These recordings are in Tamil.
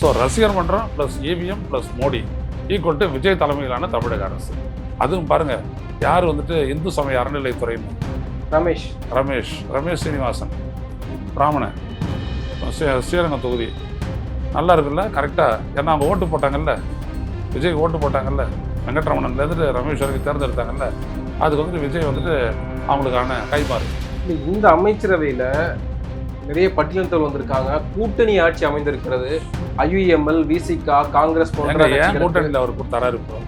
ஸோ ரசிகர் மன்றம் plus EVM plus Modi equal to Vijay தலைமையிலான தமிழக அரசு. அதுவும் பாருங்க, யார் வந்துட்டு இந்து சமய அறநிலைத்துறைன்னு ரமேஷ் சீனிவாசன் பிராமணன், ஸ்ரீரங்கம் தொகுதி. நல்லா இருக்குல்ல, கரெக்டாக. ஏன்னா அவங்க ஓட்டு போட்டாங்கல்ல, விஜய் ஓட்டு போட்டாங்கல்ல, வெங்கட்ரமணன்லேருந்து ரமேஷ் வரைக்கும் தேர்ந்தெடுத்தாங்கல்ல, அதுக்கு வந்துட்டு விஜய் வந்துட்டு அவங்களுக்கான கைமாறு. இந்த அமைச்சரவையில் நிறைய பட்டியலினத்தவர் வந்திருக்காங்க. கூட்டணி ஆட்சி அமைந்திருக்கிறது. ஐயுஎம்எல், விசிகா, காங்கிரஸ் போன்ற ஏன் கூட்டணியில் அவர் கொடுத்தாரா இப்போ?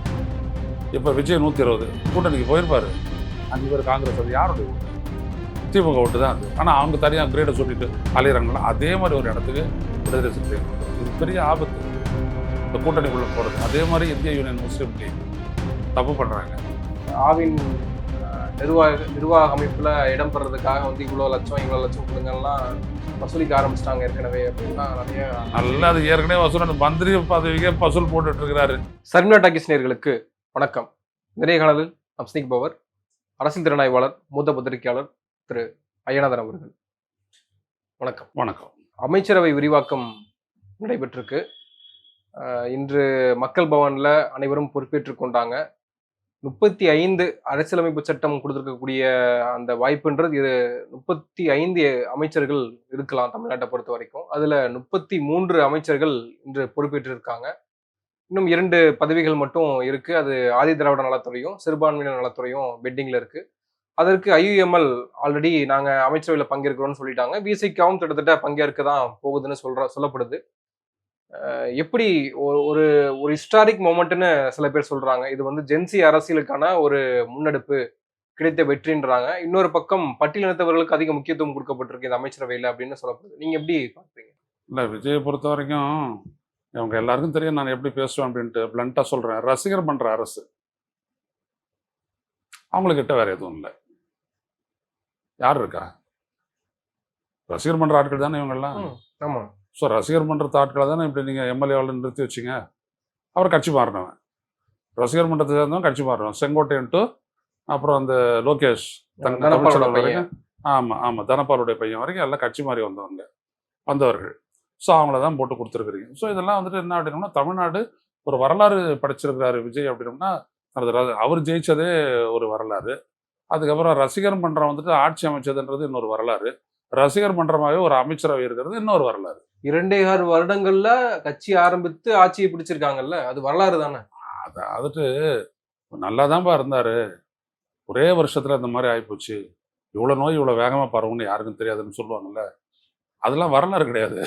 இப்போ விஜய் 120 கூட்டணிக்கு போயிருப்பாரு. 5 பேர் காங்கிரஸ், அது யாருடைய ஓட்டு? திமுக ஓட்டு தான் அது. ஆனால் அவங்க தனியாக கிரேடை சொல்லிட்டு அலையிறாங்களா, அதே மாதிரி ஒரு இடத்துக்கு விடுதலை சிறுத்தை. இது பெரிய ஆபத்து இந்த கூட்டணிக்குள்ளே போகிறது. அதே மாதிரி இந்திய யூனியன் முஸ்லீம் லீக் தப்பு பண்ணுறாங்க. ஆவின் நிர்வாக அமைப்பில் இடம் பெறதுக்காக வந்து இவ்வளோ லட்சம் கொடுங்கலாம் வசூலிக்க ஆரம்பிச்சிட்டாங்க ஏற்கனவே அப்படின்லாம் நிறைய. நல்லா அது ஏற்கனவே வசூல் மந்திரி பதவிக்கே வசூல் போட்டுட்டு இருக்கிறாரு. சர்மிளா டாக்கீஸ் நேயர்களுக்கு வணக்கம். நிறைய காலத்தில் அப்ஸ்னிக் பவர் அரசியல் திறனாய்வாளர், மூத்த பத்திரிகையாளர் திரு ஐயநாதன் அவர்கள். வணக்கம். வணக்கம். அமைச்சரவை விரிவாக்கம் நடைபெற்றிருக்கு. இன்று மக்கள் பவனில் அனைவரும் பொறுப்பேற்றுக் கொண்டாங்க. 35 அரசியலமைப்பு சட்டம் கொடுத்துருக்கக்கூடிய அந்த வாய்ப்புன்றது, இது 35 அமைச்சர்கள் இருக்கலாம் தமிழ்நாட்டை பொறுத்த வரைக்கும். அதில் 33 அமைச்சர்கள் இன்று பொறுப்பேற்றிருக்காங்க. இன்னும் 2 பதவிகள் மட்டும் இருக்கு. அது ஆதி திராவிட நலத்துறையும் சிறுபான்மையினர் நலத்துறையும் பெட்டிங்ல இருக்கு. அதற்கு ஐயுஎம்எல் ஆல்ரெடி நாங்கள் அமைச்சரவையில் பங்கேற்கிறோம்னு சொல்லிட்டாங்க. விசிகாவும் கிட்டத்தட்ட பங்கேற்க தான் போகுதுன்னு சொல்லப்படுது. எப்படி ஒரு ஒரு ஹிஸ்டாரிக் மொமெண்ட்னு சில பேர் சொல்றாங்க. இது வந்து ஜென்சி அரசியலுக்கான ஒரு முன்னெடுப்பு, கிடைத்த வெற்றின்றாங்க. இன்னொரு பக்கம் பட்டியலினத்தவர்களுக்கு அதிக முக்கியத்துவம் கொடுக்கப்பட்டிருக்கு இந்த அமைச்சரவையில் அப்படின்னு சொல்லப்படுது. நீங்க எப்படி பார்க்குறீங்க? இல்லை, விஜயை பொறுத்த வரைக்கும் அவங்க எல்லாருக்கும் தெரியும் நான் எப்படி பேசுவேன் அப்படின்ட்டு. பிளண்டா சொல்றேன், ரசிகர் பண்ற அரசு. அவங்களுக்கிட்ட வேற எதுவும் இல்லை. யார் இருக்கா? ரசிகர் பண்ற ஆட்கள் தானே இவங்கெல்லாம். ஆமா. ஸோ ரசிகர் மன்றத்து ஆட்களை தானே இப்படி நீங்கள் எம்எல்ஏவால் நிறுத்தி வச்சிங்க. அவர் கட்சி மாறினவன், ரசிகர் மன்றத்தை சேர்ந்தவன் கட்சி மாறினவன். செங்கோட்டையன்ட்டு அப்புறம் அந்த லோகேஷ் வரைக்கும், ஆமாம் தனபாலுடைய பையன் வரைக்கும் எல்லாம் கட்சி மாறி வந்தவர்கள். ஸோ அவங்கள தான் போட்டு கொடுத்துருக்குறீங்க. ஸோ இதெல்லாம் வந்துட்டு என்ன அப்படின்னோம்னா, தமிழ்நாடு ஒரு வரலாறு படைச்சிருக்கிறாரு விஜய் அப்படின்னோம்னா. அவர் ஜெயிச்சதே ஒரு வரலாறு. அதுக்கப்புறம் ரசிகர் மன்றம் வந்துட்டு ஆட்சி அமைச்சதுன்றது இன்னொரு வரலாறு. ரசிகர் மன்றமாகவே ஒரு அமைச்சரவை இருக்கிறது இன்னொரு வரலாறு. 2.5 வருடங்கள்ல கட்சி ஆரம்பித்து ஆட்சியை பிடிச்சிருக்காங்கல்ல, அது வரலாறு தானே. அதாவதுட்டு நல்லா தான்ப்பா இருந்தாரு, ஒரே வருஷத்துல இந்த மாதிரி ஆகிப்போச்சு, இவ்வளோ நோய் இவ்வளோ வேகமாக பரவுன்னு யாருக்கும் தெரியாதுன்னு சொல்லுவாங்கல்ல, அதெல்லாம் வரலாறு கிடையாது.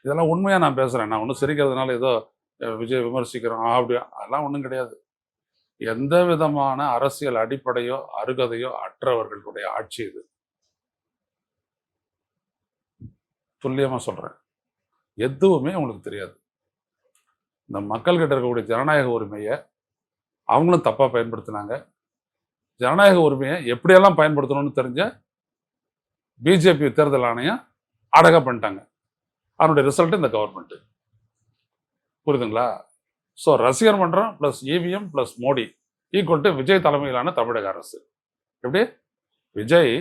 இதெல்லாம் உண்மையாக நான் பேசுகிறேன். நான் ஒன்றும் சிரிக்கிறதுனால ஏதோ விஜய் விமர்சிக்கிறோம் அப்படி அதெல்லாம் ஒன்றும் கிடையாது. எந்த விதமான அரசியல் அடிப்படையோ அருகதையோ அற்றவர்களுடைய ஆட்சி இது. துல்லியமாக சொல்கிறேன், எதுவுமே அவங்களுக்கு தெரியாது. இந்த மக்கள்கிட்ட இருக்கக்கூடிய ஜனநாயக உரிமையை அவங்களும் தப்பாக பயன்படுத்தினாங்க. ஜனநாயக உரிமையை எப்படியெல்லாம் பயன்படுத்தணும்னு தெரிஞ்ச பிஜேபி தேர்தல் ஆணையம் அடக பண்ணிட்டாங்க. அதனுடைய ரிசல்ட் இந்த கவர்மெண்ட்டு. புரியுதுங்களா? ஸோ ரசிகர் மன்றம் plus EVM plus Modi equal to Vijay தலைமையிலான தமிழக அரசு. எப்படி? விஜய்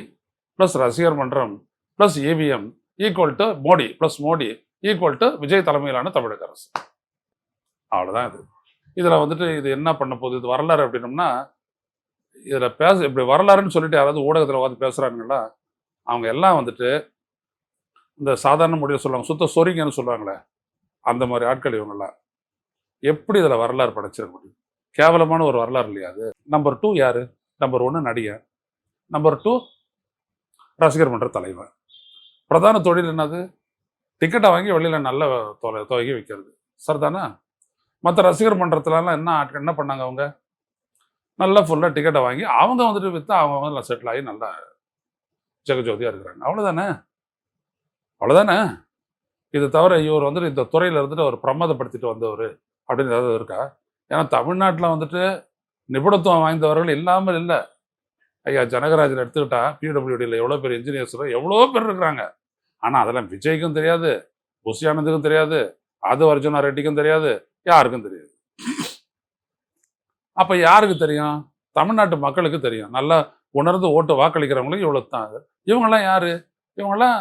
ப்ளஸ் ரசிகர் மன்றம் plus EVM equal to Modi plus Modi equal to Vijay தலைமையிலான தமிழக அரசு. அவ்வளோதான் இது. இதில் வந்துட்டு இது என்ன பண்ண போகுது, இது வரலாறு அப்படின்னோம்னா, இதில் இப்படி வரலாறுன்னு சொல்லிட்டு யாராவது ஊடகத்தில் வந்து பேசுகிறாங்களா, அவங்க எல்லாம் வந்துட்டு இந்த சாதாரண மொழியை சொல்லுவாங்க, சுத்த சொரிங்கன்னு சொல்லுவாங்களே, அந்த மாதிரி ஆட்கள் இவங்கெல்லாம். எப்படி இதில் வரலாறு படைச்சிருக்க முடியும்? கேவலமான ஒரு வரலாறு இல்லையா அது? நம்பர் 2 யாரு? நம்பர் 1 நடிகர், நம்பர் 2 ரசிகர் மன்ற தலைவர். பிரதான தொழில் என்னது? டிக்கெட்டை வாங்கி வெளியில் நல்ல துவக்கி வைக்கிறது. சரிதானே? மற்ற ரசிகர் மன்றத்துலலாம் என்ன பண்ணாங்க? அவங்க நல்லா ஃபுல்லாக டிக்கெட்டை வாங்கி அவங்க வந்துட்டு விற்று அவங்க வந்து செட்டில் ஆகி நல்லா ஜெகஜோதியாக இருக்கிறாங்க. அவ்வளோதானே. இது தவிர இவர் வந்துட்டு இந்த துறையில் இருந்துட்டு அவர் பிரமாதப்படுத்திட்டு வந்தவர் அப்படின்னு ஏதாவது இருக்கா? ஏன்னா தமிழ்நாட்டில் வந்துட்டு நிபுணத்துவம் வாய்ந்தவர்கள் இல்லாமல் இல்லை. ஐயா ஜனகராஜன் எடுத்துக்கிட்டா பிடபிள்யூடியில் எவ்வளோ பேர் இன்ஜினியர்ஸ் எவ்வளோ பேர் இருக்கிறாங்க. ஆனால் அதெல்லாம் விஜய்க்கும் தெரியாது, புஷி ஆனந்துக்கும் தெரியாது, ஆதவ் அர்ஜுனா ரெட்டிக்கும் தெரியாது, யாருக்கும் தெரியாது. அப்போ யாருக்கு தெரியும்? தமிழ்நாட்டு மக்களுக்கு தெரியும். நல்லா உணர்ந்து ஓட்டு வாக்களிக்கிறவங்களுக்கு இவ்வளோ தான். இவங்கெல்லாம் யாரு? இவங்கெல்லாம்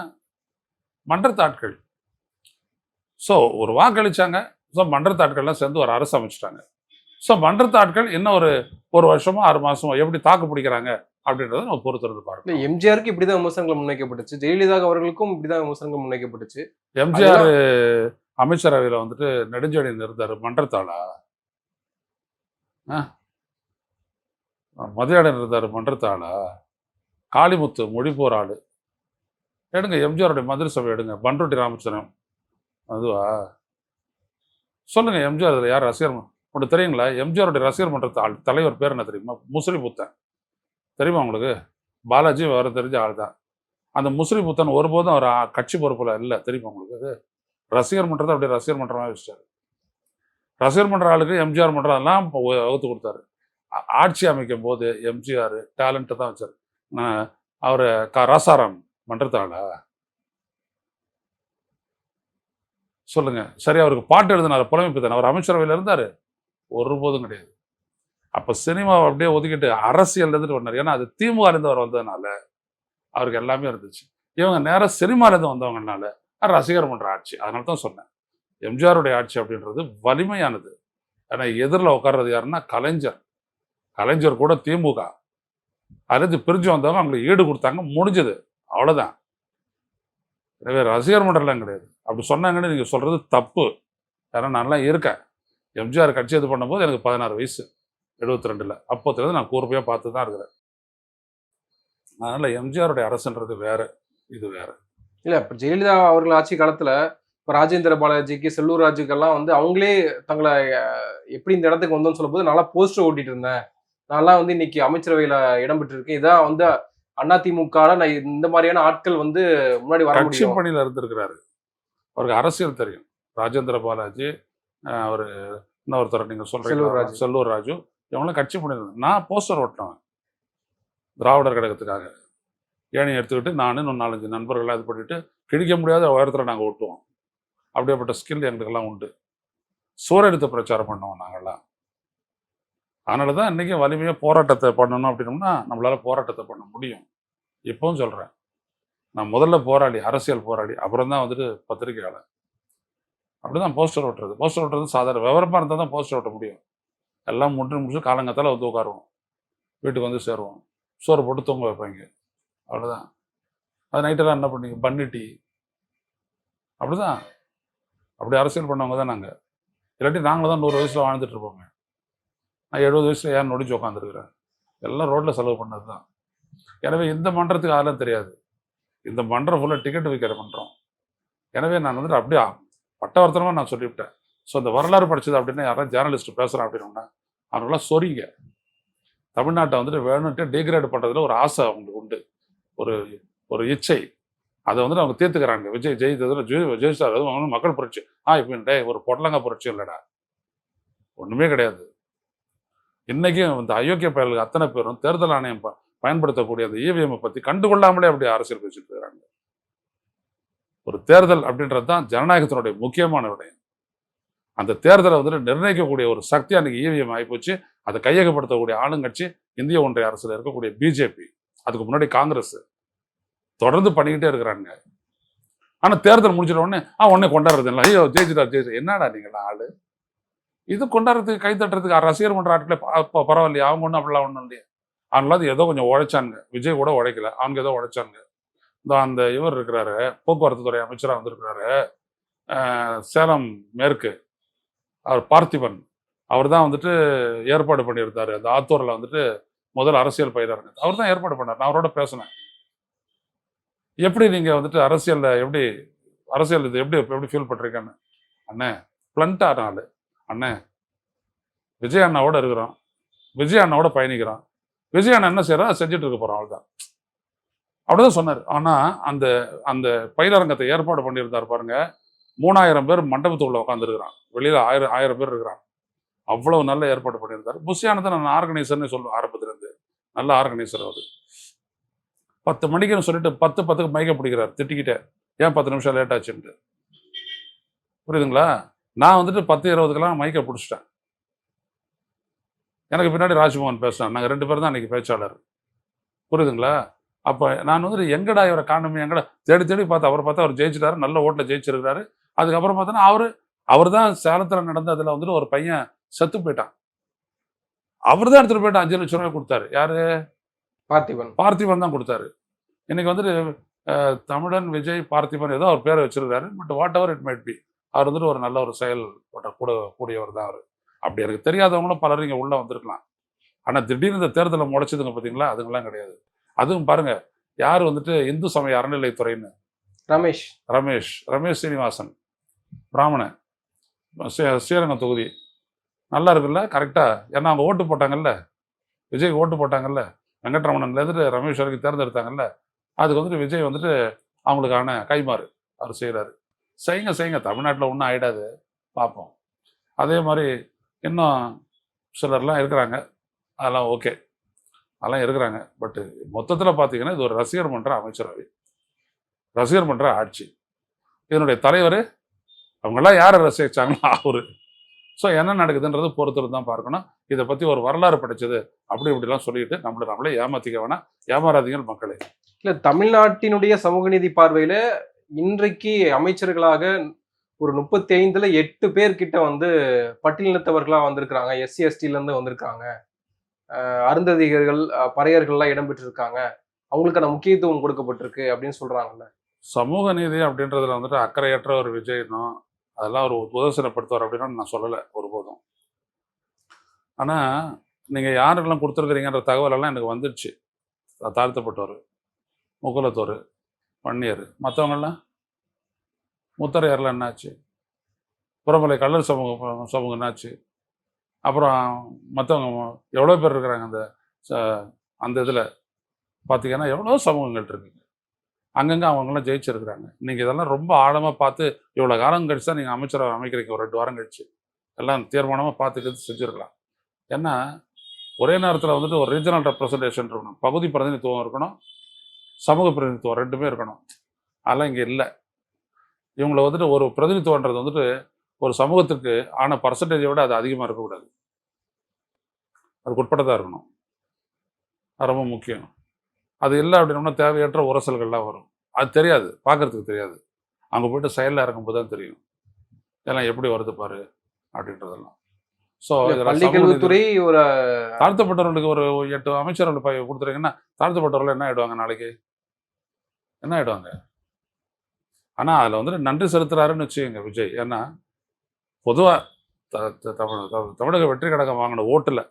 மன்றத்தாட்கள். ஸோ ஒரு வாக்களிச்சாங்க. ஸோ மன்றத்து ஆட்கள்லாம் சேர்ந்து ஒரு அரசு அமைச்சிட்டாங்க. ஸோ மன்றத்து ஆட்கள் இன்னும் ஒரு வருஷமோ 6 மாசமோ எப்படி தாக்கு பிடிக்கிறாங்க அப்படின்றத நம்ம பொறுத்திருந்து இல்ல பார்க்கலாம். எம்ஜிஆருக்கு இப்படிதான் விமர்சனங்கள் முன்வைக்கப்பட்டுச்சு, ஜெயலலிதா அவர்களுக்கும் இப்படிதான் விமர்சனங்கள் முன்வைக்கப்பட்டுச்சு. எம்ஜிஆர் அதெல்லாம் அமைச்சரவையில் வந்துட்டு நெடுஞ்செழியன் இருந்தார். மன்றத்தாளா? மதியாடன் இருந்தார். மன்றத்தாளா? காளிமுத்து மொழிப்போர் ஆளு. எடுங்க எம்ஜிஆருடைய மந்திரி சபை எடுங்க. பண்ருட்டி ராமச்சந்திரன் அதுவா? சொல்லுங்க எம்ஜிஆர் இதில் யார் ரசிகர் உங்களுக்கு தெரியுங்களா? எம்ஜிஆருடைய ரசிகர் மன்றத்து ஆள் தலைவர் பேர் என்ன தெரியுமா? முசிறி புத்தன். தெரியுமா உங்களுக்கு? பாலாஜி வர தெரிஞ்ச ஆள் தான். அந்த முசிறி புத்தன் ஒருபோதும் அவர் கட்சி பொறுப்பில் இல்லை. தெரியுமா உங்களுக்கு? அது ரசிகர் மன்றத்தை அப்படியே ரசிகர் மன்றமாக வச்சுட்டாரு. ரசிகர் மன்ற ஆளுக்கு எம்ஜிஆர் மன்றம் எல்லாம் வகுத்து கொடுத்தாரு. ஆட்சி அமைக்கும் போது எம்ஜிஆர் டேலண்ட்டை தான் வச்சார். அவர் ராசாராம் மன்றத்தாளா? சொல்லுங்க. சரி, அவருக்கு பாட்டு எழுதினார், புலமைப்பு தானே. அவர் அமைச்சரவையில் இருந்தார்? ஒருபோதும் கிடையாது. அப்போ சினிமாவை அப்படியே ஒதுக்கிட்டு அரசியல் இருந்துட்டு பண்ணார். ஏன்னா அது திமுகலேருந்து அவர் வந்ததுனால அவருக்கு எல்லாமே இருந்துச்சு. இவங்க நேராக சினிமாலேருந்து வந்தவங்கனால ரசிகர் மன்ற ஆட்சி. அதனால தான் சொன்னேன், எம்ஜிஆருடைய ஆட்சி அப்படின்றது வலிமையானது. ஏன்னா எதிரில் உட்கார்றது யாருன்னா கலைஞர். கலைஞர் கூட திமுக அதுலேருந்து பிரிஞ்சு வந்தவங்க அவங்களுக்கு ஈடு கொடுத்தாங்க, முடிஞ்சது, அவ்வளோதான். எனவே ரசிகர் மன்றம்லாம் கிடையாது. அப்படி சொன்னாங்கன்னு நீங்கள் சொல்கிறது தப்பு. ஏன்னா நான்லாம் இருக்கேன். எம்ஜிஆர் கட்சி இது பண்ணும்போது எனக்கு 16 வயசு, 72. அப்போத்துலேருந்து நான் கூர்மையாக பார்த்து தான் இருக்கிறேன். அதனால் எம்ஜிஆருடைய அரசுன்றது வேற, இது வேற. இல்ல இப்ப ஜெயலலிதா அவர்கள் ஆட்சி காலத்துல இப்ப ராஜேந்திர பாலாஜிக்கு, செல்லூர் ராஜுக்கெல்லாம் வந்து அவங்களே தங்களை எப்படி இந்த இடத்துக்கு வந்தோம்னு சொல்லும்போது நல்லா போஸ்டர் ஓட்டிட்டு இருந்தேன், நான்லாம் வந்து இன்னைக்கு அமைச்சரவையில இடம் பெற்றிருக்கேன், இதான் வந்து அதிமுக நான் இந்த மாதிரியான ஆட்கள் வந்து முன்னாடி வர கட்சி முடியும். பணியில் இருந்திருக்கிறாரு. அவருக்கு அரசியல் தெரியும். ராஜேந்திர பாலாஜி, அவர் இன்னொருத்தர் நீங்கள் செல்லூர் சொல்கிறீங்க ராஜு. செல்லூர் ராஜு, இவங்களாம் கட்சி பண்ணியிருந்தேன். நான் போஸ்டர் ஓட்டினேன் திராவிடர் கழகத்துக்காக. ஏணி எடுத்துக்கிட்டு நான் இன்னும் 4-5 நண்பர்கள்லாம் இது பண்ணிட்டு கிழிக்க முடியாத உயரத்தில் நாங்கள் ஓட்டுவோம். அப்படியேப்பட்ட ஸ்கில் எங்களுக்கெல்லாம் உண்டு. சூரெடுத்து பிரச்சாரம் பண்ணுவோம் நாங்கள்லாம். அதனால தான் இன்றைக்கி வலிமையாக போராட்டத்தை பண்ணணும் அப்படின்னோம்னா நம்மளால் போராட்டத்தை பண்ண முடியும். இப்போவும் சொல்கிறேன், நான் முதல்ல போராளி, அரசியல் போராளி, அப்புறம் தான் வந்துட்டு பத்திரிகையாளர். அப்படி தான் போஸ்டர் ஓட்டுறது. போஸ்டர் ஓட்டுறது சாதாரண விவரமாக இருந்தால் தான் போஸ்டர் ஓட்ட முடியும். எல்லாம் முடிச்சு காலங்கத்தால் வந்து உட்காருவோம், வீட்டுக்கு வந்து சேருவோம், சோறு போட்டு தூங்க வைப்பாங்க, அவ்வளோதான். அது நைட்டெல்லாம் என்ன பண்ணீங்க? பன்னி டீ. அப்படி தான், அப்படி அரசியல் பண்ணவங்க தான் நாங்கள். இல்லாட்டி நாங்களும் தான் 100 வயசில் வாழ்ந்துட்டு இருப்போங்க. நான் 70 வயசில் ஏன் நொடிச்சு உட்காந்துருக்கிறேன்? எல்லாம் ரோட்டில் செலவு பண்ணது தான். எனவே இந்த மன்றத்துக்கு அதெல்லாம் தெரியாது. இந்த மன்றம் ஃபுல்லாக டிக்கெட் விற்கிற மன்றம். எனவே நான் வந்துட்டு அப்படியே பட்டவர்த்தனமாக நான் சொல்லிவிட்டேன். ஸோ இந்த வரலாறு படித்தது அப்படின்னா யாராவது ஜேர்னலிஸ்ட் பேசுகிறேன் அப்படின்னா அவங்களாம் சொரிங்க. தமிழ்நாட்டை வந்துட்டு வேணுன்ட்டு டீக்ரேட் பண்ணுறதுல ஒரு ஆசை அவங்களுக்கு உண்டு, ஒரு ஒரு இச்சை. அதை வந்துட்டு அவங்க தீர்த்துக்கிறாங்க. விஜய் ஜெயித்ததில் ஜெயிச்சார், அதுவும் அவங்க மக்கள் புரட்சி. இப்போ ஒரு பொடலங்க புரட்சி இல்லைடா, ஒன்றுமே கிடையாது. இன்றைக்கும் இந்த அயோக்கிய பயல்கள் அத்தனை பேரும் தேர்தல் ஆணையம் பயன்படுத்தக்கூடிய அந்த இவிஎம்ஐ பற்றி கண்டுகொள்ளாமலே அப்படி அரசியல் பேசிட்டு இருக்கிறாங்க. ஒரு தேர்தல் அப்படின்றது தான் ஜனநாயகத்தினுடைய முக்கியமான விடயம். அந்த தேர்தலை வந்துட்டு நிர்ணயிக்கக்கூடிய ஒரு சக்தி அன்றைக்கி இவிஎம் ஆகிப்போச்சு. அதை கையகப்படுத்தக்கூடிய ஆளுங்கட்சி இந்திய ஒன்றிய அரசில் இருக்கக்கூடிய பிஜேபி, அதுக்கு முன்னாடி காங்கிரஸ் தொடர்ந்து பண்ணிக்கிட்டே இருக்கிறாங்க. ஆனால் தேர்தல் முடிச்சிட உடனே கொண்டாடுறது இல்லை. ஐயோ ஜெயிச்சுட்டார். என்னடா நீங்களா ஆளு? இது கொண்டாடுறதுக்கு கைத்தட்டுறதுக்கு ரசிகர் மன்ற ஆட்களே பரவாயில்லையா? அவங்க ஒன்றும் அப்படிலாம் ஒன்றும் இல்லையா? அவங்களாவது ஏதோ கொஞ்சம் உழைச்சானுங்க. விஜய் கூட உழைக்கல, அவங்க ஏதோ உழைச்சானுங்க. அந்த இவர் இருக்கிறாரு, போக்குவரத்து துறை அமைச்சராக வந்திருக்கிறாரு, சேலம் மேற்கு, அவர் பார்த்திபன், அவர் தான் வந்துட்டு ஏற்பாடு பண்ணியிருந்தார். அந்த ஆத்தூரில் வந்துட்டு முதல் அரசியல் பயிராக அவர் தான் ஏற்பாடு பண்ணார். நான் அவரோட பேசினேன். எப்படி நீங்கள் வந்துட்டு அரசியலில் அரசியல் இது எப்படி ஃபீல் பண்ணுறீங்கன்னு. அண்ணே பிளண்ட்டாக நாள் அண்ணே, விஜய் அண்ணாவோட இருக்கிறோம், விஜய் அண்ணாவோட பயணிக்கிறோம், விஜய் அண்ணா என்ன செய்யறோம் அதை செஞ்சுட்டு இருக்க போகிறோம், அவ்வளோதான். அப்படிதான் சொன்னார். ஆனால் அந்த அந்த பயிலரங்கத்தை ஏற்பாடு பண்ணியிருந்தார் பாருங்க, 3000 பேர் மண்டபத்துக்குள்ள உட்காந்துருக்கிறான், வெளியில் 1000 பேர் இருக்கிறான். அவ்வளவு நல்ல ஏற்பாடு பண்ணியிருந்தார். புஷியானதை நான் ஆர்கனைசர்னு சொல்லுவேன் ஆரம்பத்திலேருந்து. நல்ல ஆர்கனைசர் அவர். 10 மணிக்குன்னு சொல்லிட்டு 10:10க்கு மைக்க பிடிக்கிறார் திட்டிக்கிட்டே, ஏன் 10 நிமிஷம் லேட் ஆச்சுன்ட்டு. புரியுதுங்களா? நான் வந்துட்டு 10:20க்கெல்லாம் மைக்கை பிடிச்சிட்டேன். எனக்கு பின்னாடி ராஜ்மோகன் பேசினேன். நாங்கள் 2 பேரும் தான் அன்றைக்கி பேச்சாளர். புரியுதுங்களா? அப்போ நான் வந்துட்டு எங்கடா இவரை காணுமே, எங்கடா தேடி தேடி பார்த்து அவரை பார்த்தா அவர் ஜெயிச்சிட்டாரு, நல்ல ஓட்டில் ஜெயிச்சிருக்கிறாரு. அதுக்கப்புறம் பார்த்தோன்னா அவர் தான் சேலத்தில் நடந்ததில் வந்துட்டு ஒரு பையன் செத்து போயிட்டான். அவர் தான் எடுத்துகிட்டு போயிட்டு 5 லட்சம் ரூபாய் கொடுத்தாரு. யாரு? பார்த்திபன் தான் கொடுத்தாரு. இன்னைக்கு வந்துட்டு தமிழன் விஜய் பார்த்திபன் ஏதோ அவர் பேரை வச்சிருக்காரு. But whatever it might be, அவர் வந்துட்டு ஒரு நல்ல ஒரு கூடியவர் தான் அவர். அப்படி எனக்கு தெரியாதவங்களும் பலரும் இங்கே உள்ள வந்திருக்கலாம். ஆனால் திடீர்னு இந்த தேர்தலை முளைச்சதுங்க பார்த்தீங்களா, அதுங்கெல்லாம் கிடையாது. அதுவும் பாருங்க, யார் வந்துட்டு இந்து சமய அறநிலைத்துறைன்னு ரமேஷ் சீனிவாசன், பிராமணன், ஸ்ரீரங்கம் தொகுதி. நல்லா இருக்குல்ல, கரெக்டா? ஏன்னா அவங்க ஓட்டு போட்டாங்கல்ல, விஜய்க்கு ஓட்டு போட்டாங்கல்ல, வெங்கட்ரமணன்லேருந்து ரமேஷ் வரைக்கும் தேர்ந்தெடுத்தாங்கல்ல, அதுக்கு வந்துட்டு விஜய் வந்துட்டு அவங்களுக்கான கைமாறு அவர் செய்கிறாரு. செய்யுங்க, தமிழ்நாட்டில் ஒன்றும் ஆகிடாது, பார்ப்போம். அதே மாதிரி இன்னும் சிலர்லாம் இருக்கிறாங்க, அதெல்லாம் ஓகே, அதெல்லாம் இருக்கிறாங்க. பட்டு மொத்தத்தில் பார்த்தீங்கன்னா இது ஒரு ரசிகர் மன்ற அமைச்சரவை, ரசிகர் மன்ற ஆட்சி. இதனுடைய தலைவர் அவங்கெல்லாம் யாரை ரசிச்சாங்களோ அவரு. ஸோ என்ன நடக்குதுன்றது பொறுத்திருந்து தான் பார்க்கணும். இதை பற்றி ஒரு வரலாறு படைச்சது அப்படி இப்படிலாம் சொல்லிட்டு நம்மளே ஏமாத்திக்க வேணாம், ஏமாறாதீங்கள் மக்களே. இல்லை, தமிழ்நாட்டினுடைய சமூக நீதி பார்வையில் இன்றைக்கு அமைச்சர்களாக ஒரு 35ல் 8 பேர்கிட்ட வந்து பட்டியலினத்தவர்களாக வந்திருக்கிறாங்க, SC STலேருந்து வந்திருக்காங்க, அருந்ததிகர்கள் பறையர்கள்லாம் இடம்பெற்றிருக்காங்க, அவங்களுக்கான முக்கியத்துவம் கொடுக்கப்பட்டிருக்கு அப்படின்னு சொல்றாங்கல்ல. சமூக நீதி அப்படின்றதுல வந்துட்டு அக்கறையற்ற ஒரு விஜயனும் அதெல்லாம் ஒரு உதர்சனப்படுத்துவார் அப்படின்னு நான் சொல்லலை ஒருபோதும். ஆனால் நீங்கள் யாருக்கெல்லாம் கொடுத்துருக்குறீங்கன்ற தகவலெல்லாம் எனக்கு வந்துடுச்சு. தாழ்த்தப்பட்டவர், முகுலத்தோர், வன்னியர், மற்றவங்களாம் முத்தரையர்லாம் என்னாச்சு, புறமலை கள்ளர் சமூகம் என்னாச்சு, அப்புறம் மற்றவங்க எவ்வளோ பேர் இருக்கிறாங்க அந்த இதில் பார்த்தீங்கன்னா எவ்வளோ சமூகங்கள் இருக்குங்க. அங்கங்கே அவங்களாம் ஜெயிச்சிருக்கிறாங்க. நீங்கள் இதெல்லாம் ரொம்ப ஆழமாக பார்த்து இவ்வளோ காலம் கழிச்சு தான் நீங்கள் அமைச்சரை அமைக்கிறீங்க. ஒரு 2 வாரம் கழிச்சு எல்லாம் தீர்மானமாக பார்த்துக்கிட்டு செஞ்சுருக்கலாம். ஏன்னா ஒரே நேரத்தில் வந்துட்டு ஒரு ரீஜனல் ரெப்ரசன்டேஷன் இருக்கணும், பகுதி பிரதிநிதித்துவம் இருக்கணும், சமூக பிரதிநிதித்துவம் 2மே இருக்கணும். அதெல்லாம் இங்கே இல்லை. இவங்களை வந்துட்டு ஒரு பிரதிநிதித்துவன்றது வந்துட்டு ஒரு சமூகத்துக்கு ஆன பர்சன்டேஜை விட அது அதிகமாக இருக்கக்கூடாது, அதுக்கு உட்பட்டதாக இருக்கணும். அது ரொம்ப முக்கியம். அது இல்லை அப்படின்னா தேவையற்ற உரசல்கள்லாம் வரும். அது தெரியாது, பார்க்கறதுக்கு தெரியாது. அங்கே போயிட்டு செயலில் இறங்கும்போது தான் தெரியும் இதெல்லாம் எப்படி வருது பாரு அப்படின்றதெல்லாம். ஸோ பள்ளிக்கல்வித்துறை ஒரு தாழ்த்தப்பட்டவர்களுக்கு ஒரு 8 அமைச்சர்கள் கொடுத்துருங்கன்னா தாழ்த்தப்பட்டவர்கள் என்ன ஆயிடுவாங்க, நாளைக்கு என்ன ஆயிடுவாங்க? ஆனால் அதில் வந்துட்டு நன்றி செலுத்துறாருன்னு வச்சுக்கோங்க விஜய். ஏன்னா பொதுவாக தமிழக வெற்றி கழகம் வாங்கின ஓட்டில்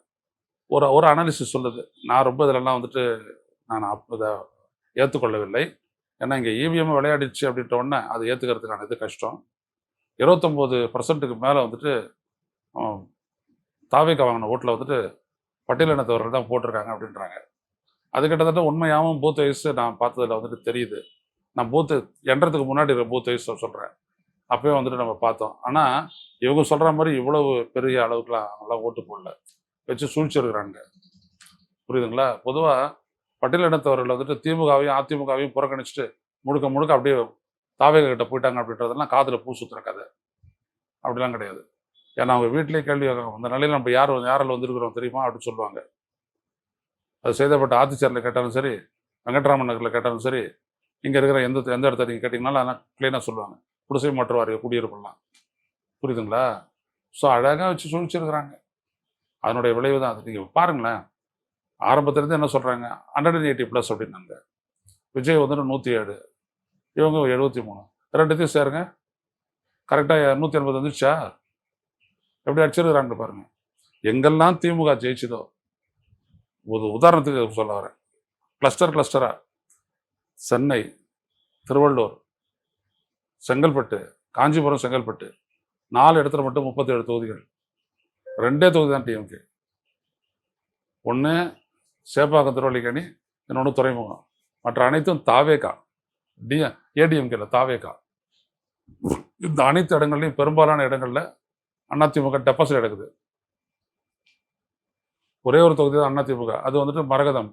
ஒரு அனாலிசிஸ் சொல்லுது. நான் ரொம்ப இதிலெல்லாம் வந்துட்டு நான் இதை ஏற்றுக்கொள்ளவில்லை. ஏன்னா இங்கே இவிஎம் விளையாடிச்சு அப்படின்ற உடனே அதை ஏற்றுக்கிறதுக்கான இது கஷ்டம். 29% மேலே வந்துட்டு தாவேக்கா வாங்கின ஓட்டில் வந்துட்டு பட்டியலினத்தவர்கள் தான் போட்டிருக்காங்க அப்படின்றாங்க. அது கிட்டத்தட்ட உண்மையாகவும் பூத் வைஸ் நான் பார்த்ததில் வந்துட்டு தெரியுது. நான் பூத்து எண்றதுக்கு முன்னாடி பூத் வைஸ் சொல்கிறேன், அப்போயே வந்துட்டு நம்ம பார்த்தோம். ஆனால் இவங்க சொல்கிற மாதிரி இவ்வளவு பெரிய அளவுக்குலாம் அவங்களாம் ஓட்டு போடல, வச்சு சூழ்ச்சிருக்கிறாங்க. புரியுதுங்களா? பொதுவாக பட்டியலினத்தவர்கள் வந்துட்டு திமுகவையும் அதிமுகவையும் புறக்கணிச்சுட்டு முழுக்க அப்படியே தாவேக கிட்ட போயிட்டாங்க அப்படின்றதெல்லாம் காதில் பூ சுற்றுற கதை. அப்படிலாம் கிடையாது. ஏன்னா அவங்க வீட்டிலேயே கேள்வி அந்த நிலையில் நம்ம யாரில் வந்திருக்கிறோம் தெரியுமா அப்படின்னு சொல்லுவாங்க. அது செய்தப்பட்ட ஆத்திச்சேரில் கேட்டாலும் சரி, வெங்கட்ராமன் நகரில் கேட்டாலும் சரி, இங்கே இருக்கிற எந்த இடத்த நீங்கள் கேட்டிங்கனாலும் அதெல்லாம் க்ளீனாக சொல்லுவாங்க. குடிசை மாற்று வாரிய குடியிருக்கலாம். புரியுதுங்களா? ஸோ அழகாக வச்சு சூழ்ச்சிருக்கிறாங்க. அதனுடைய விளைவு தான் அது. நீங்கள் பாருங்களேன், ஆரம்பத்துலேருந்து என்ன சொல்கிறாங்க, 180+ அப்படின்னாங்க. விஜய் வந்துட்டு 107, இவங்க 73, ரெண்டுத்தையும் சேருங்க கரெக்டாக 180 வந்துச்சா? எப்படி அடிச்சிருக்கிறாங்க பாருங்க. எங்கெல்லாம் திமுக ஜெயிச்சுதோ, ஒரு உதாரணத்துக்கு சொல்ல வரேன், கிளஸ்டராக சென்னை, திருவள்ளூர், செங்கல்பட்டு, காஞ்சிபுரம், செங்கல்பட்டு 4 இடத்துல மட்டும் 37 தொகுதிகள். 2 தொகுதி தான் டிஎம்கே. ஒன்று சேப்பாக்கம் திருவள்ளிக்கணி, இன்னொன்று துறைமுகம். மற்ற அனைத்தும் தாவேகா, ஏடிஎம்கேல தாவேகா. இந்த அனைத்து இடங்கள்லையும் பெரும்பாலான இடங்களில் அதிமுக டெபாசிட் எடுக்குது. ஒரே ஒரு தொகுதி தான் அதிமுக, அது வந்துட்டு மரகதம்,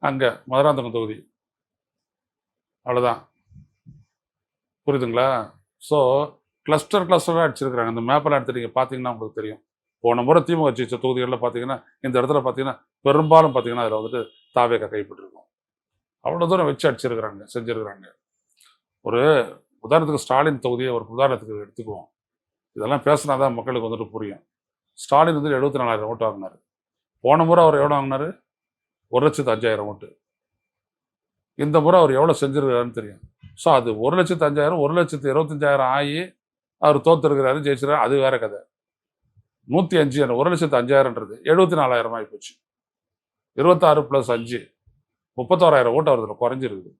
அங்கே மதுராந்தகம் தொகுதி. அவ்வளோதான். புரியுதுங்களா? ஸோ கிளஸ்டராக அடிச்சிருக்கிறாங்க. அந்த மேப்பெல்லாம் எடுத்து நீங்கள் பார்த்தீங்கன்னா உங்களுக்கு தெரியும். போன முறை திமுக ஜெயிச்ச தொகுதிகளில் பார்த்தீங்கன்னா இந்த இடத்துல பார்த்தீங்கன்னா பெரும்பாலும் பார்த்தீங்கன்னா அதில் வந்துட்டு தாவேகா கைப்பற்றிருக்கும். அவ்வளோ தூரம் வச்சு அடிச்சிருக்கிறாங்க, செஞ்சுருக்கிறாங்க. ஒரு உதாரணத்துக்கு ஸ்டாலின் தொகுதியை ஒரு உதாரணத்துக்கு எடுத்துக்குவோம். இதெல்லாம் பேசினா தான் மக்களுக்கு வந்துட்டு புரியும். ஸ்டாலின் வந்து 74,000 ஓட்டு வாங்கினார். போன முறை அவர் எவ்வளோ வாங்கினார்? 1,05,000 ஓட்டு. இந்த முறை அவர் எவ்வளோ செஞ்சிருக்காருன்னு தெரியும். ஸோ அது 1,05,000 1,25,000 ஆகி அவர் தோத்துருக்கிறாரு, ஜெயிச்சிருக்காரு, அது வேற கதை. 105 1,05,000ன்றது 74,000 ஆகி போச்சு. 26 + 5 31,000 ஓட்டு அவரதுல குறைஞ்சிருக்குது.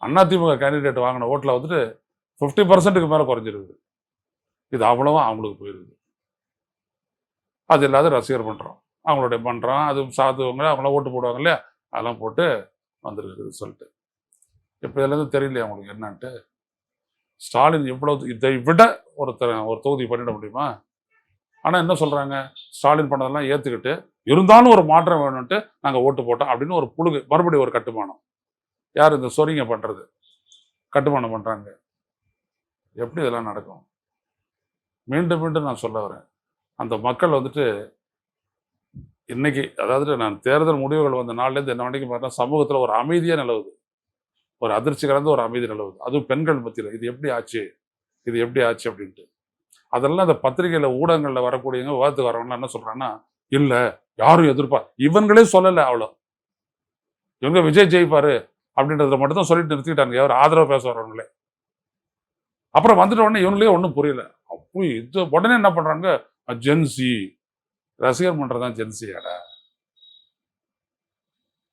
அதிமுக கேண்டிடேட் வாங்கின ஓட்டில் வந்துட்டு 50%க்கு மேலே குறைஞ்சிருக்குது. இது அவ்வளவா அவங்களுக்கு போயிருக்குது. அது இல்லாத ரசிகர் மன்றம், அவங்களுடைய மன்றம், அது சாதுவங்க அவங்களாம் ஓட்டு போடுவாங்க இல்லையா, அதெல்லாம் போட்டு வந்துருக்குது ரிசல்ட்டு. இப்போ இதுலேருந்து தெரியலையா அவங்களுக்கு என்னன்ட்டு? ஸ்டாலின் இவ்வளவு இதை விட ஒரு தொகுதி பண்ணிட முடியுமா? ஆனால் என்ன சொல்கிறாங்க, ஸ்டாலின் பண்ணதெல்லாம் ஏற்றுக்கிட்டு இருந்தாலும் ஒரு மாற்றம் வேணும்ன்ட்டு நாங்கள் ஓட்டு போட்டோம் அப்படின்னு ஒரு புழுகு, மறுபடியும் ஒரு கட்டுமானம். யார் இந்த சொரிங்க பண்ணுறது, கட்டுமானம் பண்ணுறாங்க. எப்படி இதெல்லாம் நடக்கும்? மீண்டும் மீண்டும் நான் சொல்ல வரேன், அந்த மக்கள் வந்துட்டு இன்னைக்கு, அதாவது நான் தேர்தல் முடிவுகள் வந்த நாள்லேருந்து என்ன வரைக்கும் பார்த்தா சமூகத்தில் ஒரு அமைதியாக நிலவுது, ஒரு அதிர்ச்சி கலந்து ஒரு அமைதி நிலவுது. அதுவும் பெண்கள் மத்தியில் இது எப்படி ஆச்சு, இது எப்படி ஆச்சு அப்படின்ட்டு. அதெல்லாம் இந்த பத்திரிகையில் ஊடகங்களில் வரக்கூடியவங்க, விவாதத்துக்கு வரவங்களாம் என்ன சொல்கிறாங்கன்னா, இல்லை யாரும் இவங்களே சொல்லலை, அவ்வளோ இவங்க விஜய் ஜெயிப்பாரு அப்படின்றத மட்டும் தான் சொல்லிட்டு நிறுத்திக்கிட்டாங்க, யார் ஆதரவு பேச வரவங்களே. அப்புறம் வந்துட்ட உடனே இவங்களே ஒன்றும் புரியல. அப்போ இது உடனே என்ன பண்ணுறாங்க, ஜென்சி ரசிகர் மன்றம் தான் ஜென்சியாடா.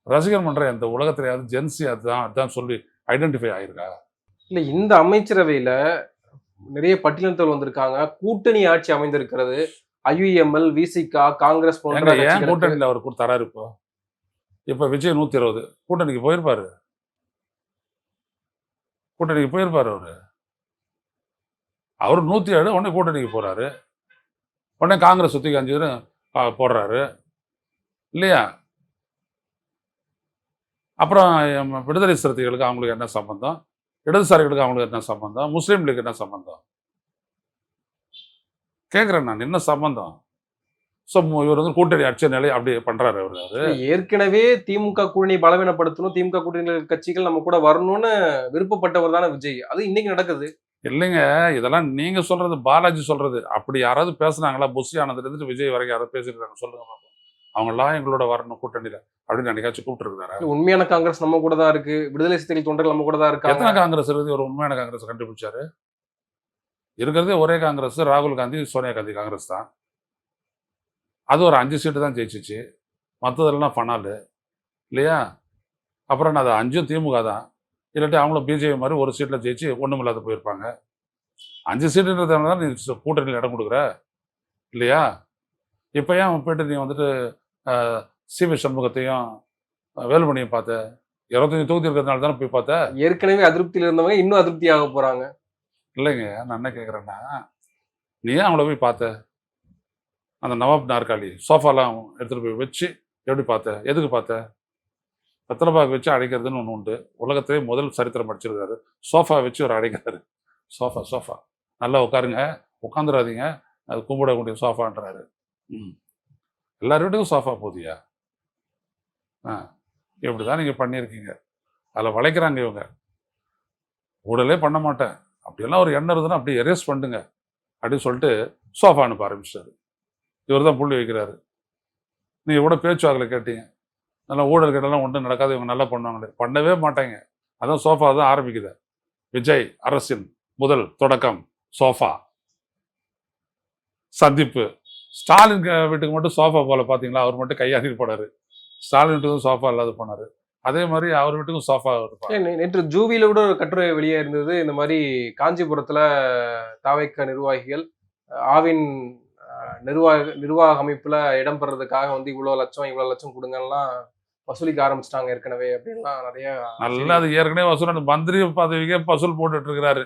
ரசிகர் மன்றம் இந்த உலகத்திலேயாவது ஜென்சி அதுதான் சொல்லி ஐடென்டிஃபை ஆயிருக்கா? இல்ல, இந்த அமைச்சரவையில நிறைய பட்டியலினத்தவர் வந்திருக்காங்க, கூட்டணி ஆட்சி அமைந்திருக்கிறது. ஐயுஎம்எல், விசிகா, காங்கிரஸ் போன்ற ஏன் கூட்டணியில் அவர் தராரு? இப்போ விஜய் 120 கூட்டணிக்கு போயிருப்பாரு, அவர் 107 உடனே கூட்டணிக்கு போறாரு, உடனே காங்கிரஸ் சுத்தி காஞ்சி போடுறாரு இல்லையா? அப்புறம் விடுதலை சிறுத்தைகளுக்கு அவங்களுக்கு என்ன சம்பந்தம், இடதுசாரிகளுக்கு அவங்களுக்கு என்ன சம்பந்தம், முஸ்லீம் லீக் என்ன சம்பந்தம் கேட்குறேன் நான், என்ன சம்பந்தம்? ஸோ இவர் வந்து கூட்டணி அடிச்ச நிலை அப்படி பண்றாரு அவரு. ஏற்கனவே திமுக கூட்டணி பலவீனப்படுத்தணும், திமுக கூட்டணி கட்சிகள் நம்ம கூட வரணும்னு விருப்பப்பட்டவர் தானே விஜய். அது இன்னைக்கு நடக்குது இல்லைங்க. இதெல்லாம் நீங்க சொல்றது, பாலாஜி சொல்றது. அப்படி யாராவது பேசுனாங்களா? புஷி ஆனதுல இருந்து விஜய் வரைக்கும் யாராவது பேசிருக்காங்க சொல்லுங்க பாப்போம். அவங்கெல்லாம் எங்களோட வரணும் கூட்டணியில அப்படின்னு நினைக்காச்சும் கூப்பிட்டு இருக்காரு? உண்மையான காங்கிரஸ் நம்ம கூட தான் இருக்கு, விடுதலை சிறுத்தைகள் தொண்டர்கள் நம்ம கூட தான் இருக்காங்க. எத்தனை காங்கிரஸ் இருந்து ஒரு உண்மையான காங்கிரஸ் கண்டுபிடிச்சாரு? இருக்கிறதே ஒரே காங்கிரஸ், ராகுல் காந்தி, சோனியா காந்தி காங்கிரஸ் தான். அது ஒரு 5 சீட்டு தான் ஜெயிச்சிச்சு, மற்றதெல்லாம் ஃபனாலு இல்லையா? அப்புறம் நான் அது 5ம் திமுக தான், இல்லாட்டி அவங்களும் பிஜேபி மாதிரி ஒரு சீட்டில் ஜெயிச்சு ஒன்றும் இல்லாத போயிருப்பாங்க. 5 சீட்டுன்றதுனால தான் நீ கூட்டணியில் இடம் கொடுக்குற இல்லையா? இப்போ ஏன் போயிட்டு நீ வந்துட்டு சிவி சண்முகத்தையும் வேலுமணியும் பார்த்த? 25 தொகுதி இருக்கிறதுனால தானே போய் பார்த்த. ஏற்கனவே அதிருப்தியில் இருந்தவங்க இன்னும் அதிருப்தி ஆக போறாங்க. இல்லைங்க, நான் என்ன கேட்குறேன்னா, நீ ஏன் அவங்கள போய் பார்த்த? அந்த நவாப் நாற்காலி சோஃபாலாம் எடுத்துகிட்டு போய் வச்சு எப்படி பார்த்த? எதுக்கு பார்த்த? வெத்தலைப்பாக்கு வச்சு அடைக்கிறதுன்னு ஒன்று உண்டு, உலகத்திலே முதல் சரித்திரம் படிச்சிருக்காரு. சோஃபா வச்சு ஒரு அடைக்கிறாரு. சோஃபா நல்லா உட்காருங்க, உட்காந்துடாதீங்க, அது கும்பிடக்கூடிய சோஃபான்றாரு. எல்லார் வீட்டுக்கும் சோஃபா போதியா? இப்படி தான் நீங்கள் பண்ணியிருக்கீங்க. அதில் வளைக்கிறாங்க இவங்க. ஊழலே பண்ண மாட்டேன் அப்படியெல்லாம் ஒரு எண்ணம் இருந்ததுன்னா அப்படியே எரேஸ் பண்ணுங்க அப்படின்னு சொல்லிட்டு சோஃபா அனுப்ப ஆரம்பிச்சிட்டாரு. இவர் தான் புள்ளி வைக்கிறாரு. நீங்கள் கூட பேச்சுவாக்கில் கேட்டீங்க, நல்லா ஊழல் கேட்டாலும் ஒன்றும் நடக்காது, இவங்க நல்லா பண்ணுவாங்களே. பண்ணவே மாட்டாங்க. அதான் சோஃபா தான் ஆரம்பிக்குது. விஜய் அரசின் முதல் தொடக்கம் சோஃபா. சந்திப்பு ஸ்டாலின் வீட்டுக்கு மட்டும் சோஃபா போல பார்த்தீங்களா? அவர் மட்டும் கையாடிட்டு போனாரு. ஸ்டாலின் வீட்டுக்கும் சோஃபா இல்லாத போனாரு. அதே மாதிரி அவர் வீட்டுக்கும் சோஃபா இருப்பாங்க. நேற்று ஜூவில கூட ஒரு கட்டுரை வெளியே இருந்தது. இந்த மாதிரி காஞ்சிபுரத்துல தாவைக்க நிர்வாகிகள் ஆவின் நிர்வாக அமைப்புல இடம் பெறதுக்காக வந்து இவ்வளவு லட்சம் கொடுங்கலாம் வசூலிக்க ஆரம்பிச்சிட்டாங்க ஏற்கனவே அப்படின்லாம் நிறைய. நல்லா அது ஏற்கனவே வசூல், மந்திரி பதவிக்கே வசூல் போட்டுட்டு இருக்கிறாரு.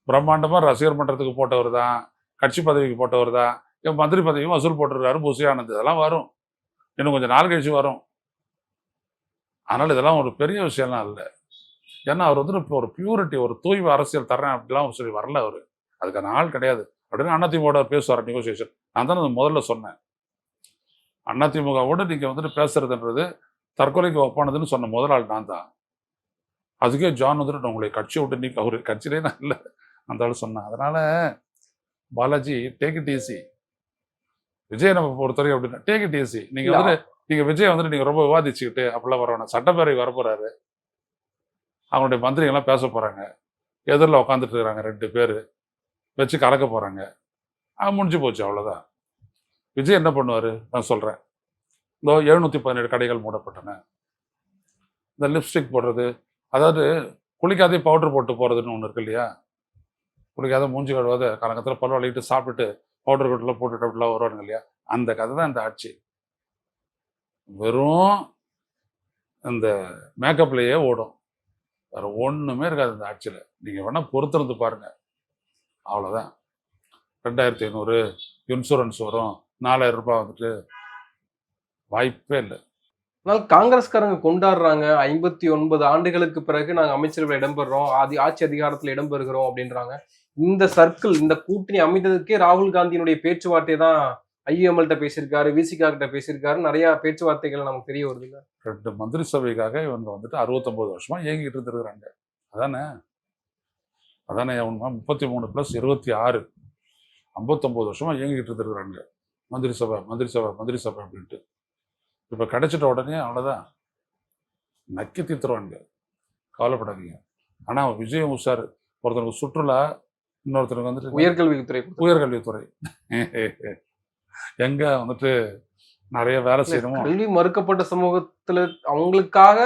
பிரம்மாண்டமா ரசிகர் மன்றத்துக்கு போட்டவர் தான், கட்சி பதவிக்கு போட்டவர் தான், மந்திரி பதவியும் வசூல் போட்டுருக்காரு. புஷி ஆனந்த் இதெல்லாம் வரும், இன்னும் கொஞ்சம் நாள் கழிச்சு வரும். அதனால இதெல்லாம் ஒரு பெரிய விஷயம்லாம் இல்லை. ஏன்னா அவர் வந்து இப்போ ஒரு பியூரிட்டி, ஒரு தூய்மை அரசியல் தர்றேன் அப்படிலாம் சொல்லி வரல அவர். அதுக்கான ஆள் கிடையாது அப்படின்னு அதிமுக பேசுவார் நெகோசியேஷன். நான் தானே முதல்ல சொன்னேன், அதிமுகவோடு நீங்கள் வந்துட்டு பேசுறதுன்றது தற்கொலைக்கு ஒப்பானதுன்னு சொன்ன முதல் ஆள் நான் தான். அதுக்கே ஜான் வந்துட்டு நான் உங்களை கட்சியை விட்டு நீக்க அவரு கட்சியிலே நான் இல்லை அந்த ஆள் சொன்னேன். அதனால Balaji take it easy. Vijay நம்ம பொறுத்தவரைக்கும் அப்படின்னா டேக் இட் ஈஸி. நீங்க இல்ல, வந்துட்டு நீங்க விஜய் வந்துட்டு நீங்க ரொம்ப விவாதிச்சுக்கிட்டு அப்படிலாம் வரணும். சட்டப்பேரவை வரப்போறாரு, அவங்களுடைய மந்திரிகள்லாம் பேச போறாங்க, எதிரில் உட்காந்துட்டு இருக்கிறாங்க 2 பேர் வச்சு கலக்க போறாங்க, முடிஞ்சு போச்சு, அவ்வளவுதான். விஜய் என்ன பண்ணுவாரு நான் சொல்றேன். இந்த 717 கடைகள் மூடப்பட்டன. இந்த லிப்ஸ்டிக் போடுறது, அதாவது குளிக்காதே பவுடர் போட்டு போறதுன்னு ஒன்று இருக்கு இல்லையா, குளிக்காத மூஞ்சி கழுவாத காலங்கத்தில் பல் வளைக்கிட்டு சாப்பிட்டுட்டு பவுடர் கோட்டெல்லாம் போட்டுட்டு அப்படிலாம் வருவாங்க இல்லையா, அந்த கதை தான் இந்த ஆட்சி. வெறும் இந்த மேக்கப்லேயே ஓடும், வேற ஒண்ணுமே இருக்காது இந்த ஆட்சியில். நீங்க வேணா பொறுத்திருந்து பாருங்க, அவ்வளோதான். 2500 இன்சூரன்ஸ் வரும், 4000 ரூபாய் வந்துட்டு வாய்ப்பே இல்லை. ஆனால் காங்கிரஸ்காரங்க கொண்டாடுறாங்க 59 ஆண்டுகளுக்கு பிறகு நாங்க அமைச்சரவையில் இடம்பெறுறோம், ஆட்சி அதிகாரத்தில் இடம்பெறுகிறோம் அப்படின்றாங்க. இந்த சர்க்கிள், இந்த கூட்டணி அமைந்ததுக்கே ராகுல் காந்தியினுடைய பேச்சுவார்த்தை தான் ஐஎம்எல்கிட்ட பேசியிருக்காரு, விசிகா கிட்ட பேசியிருக்காரு, நிறைய பேச்சுவார்த்தைகள் நமக்கு தெரிய வருது. 2 மந்திரி சபைக்காக இவங்க வந்துட்டு 69 வருஷமா இயங்கிட்டு இருந்திருக்கிறாங்க. அதானே அதானே உண்மை. 33 + 26 59 வருஷமா இயங்கிட்டு இருந்திருக்கிறாங்க. மந்திரி சபை மந்திரி சபை மந்திரி சபை அப்படின்ட்டு. இப்போ கிடைச்சிட்ட உடனே அவ்வளோதான், நக்கி தீர்த்துருவாங்க, கவலைப்படாதீங்க. ஆனால் விஜயம் உஷார். ஒருத்தனுக்கு சுற்றுலா, இன்னொருத்தனுக்கு வந்துட்டு உயர்கல்வித்துறை உயர்கல்வித்துறை எங்க வந்துட்டு நிறைய வேலை செய்யணுமோ. கல்வி மறுக்கப்பட்ட சமூகத்துல அவங்களுக்காக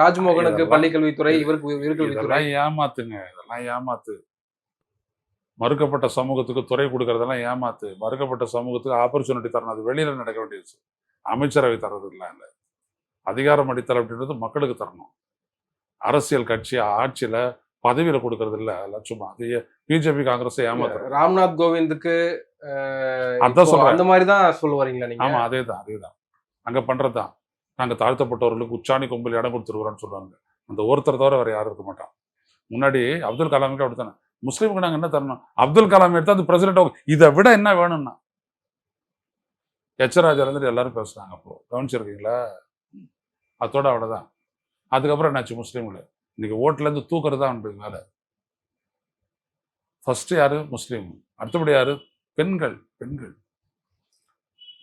ராஜ்மோகனுக்கு பள்ளி கல்வித்துறை, இவருக்கு உயர்கல்வித்துறை. இதெல்லாம் ஏமாத்துங்க, இதெல்லாம் ஏமாத்து. மறுக்கப்பட்ட சமூகத்துக்கு துறை கொடுக்கறதெல்லாம் ஏமாத்து. மறுக்கப்பட்ட சமூகத்துக்கு ஆப்பர்ச்சுனிட்டி தரணும், அது வெளியில நடக்க வேண்டியது. அமைச்சரவை தர்றது இல்லை. அதிகாரம் அளித்தல் அப்படின்றது மக்களுக்கு தரணும். அரசியல் கட்சி ஆட்சியில பதவியில கொடுக்கறது இல்லை. அதெல்லாம் சும்மா அது பிஜேபி காங்கிரஸ் ஏமாத்துறது. ராம்நாத் கோவிந்துக்கு அதான் சொல்றேன், அந்த மாதிரி தான் சொல்ல வரீங்களா நீங்க? ஆமா, அதேதான் அங்க பண்றதுதான். நாங்க தாழ்த்தப்பட்டவர்களுக்கு உச்சாணி கொம்பில் இடம் கொடுத்துருக்குறோம்னு சொல்லுவாங்க. அந்த ஒருத்தர் தவிர வேற யாரும் இருக்க மாட்டான். முன்னாடி அப்துல் கலாமுக்கு அப்படித்தானே, முஸ்லீமுக்கு நாங்க என்ன தரணும், அப்துல் கலாம் எடுத்து அந்த பிரசிடென்ட், இதை விட என்ன வேணும்னா எச்சராஜா இருந்துட்டு எல்லாரும் பேசுறாங்க. அப்போ கவனிச்சிருக்கீங்களா? அதோட அவ்வளவுதான். அதுக்கப்புறம் என்னாச்சு, முஸ்லீம்ல இன்னைக்கு ஓட்டுல இருந்து தூக்குறது தான் வேலை. ஃபர்ஸ்ட் யாரு? முஸ்லீம். அடுத்தபடி யாரு? பெண்கள்.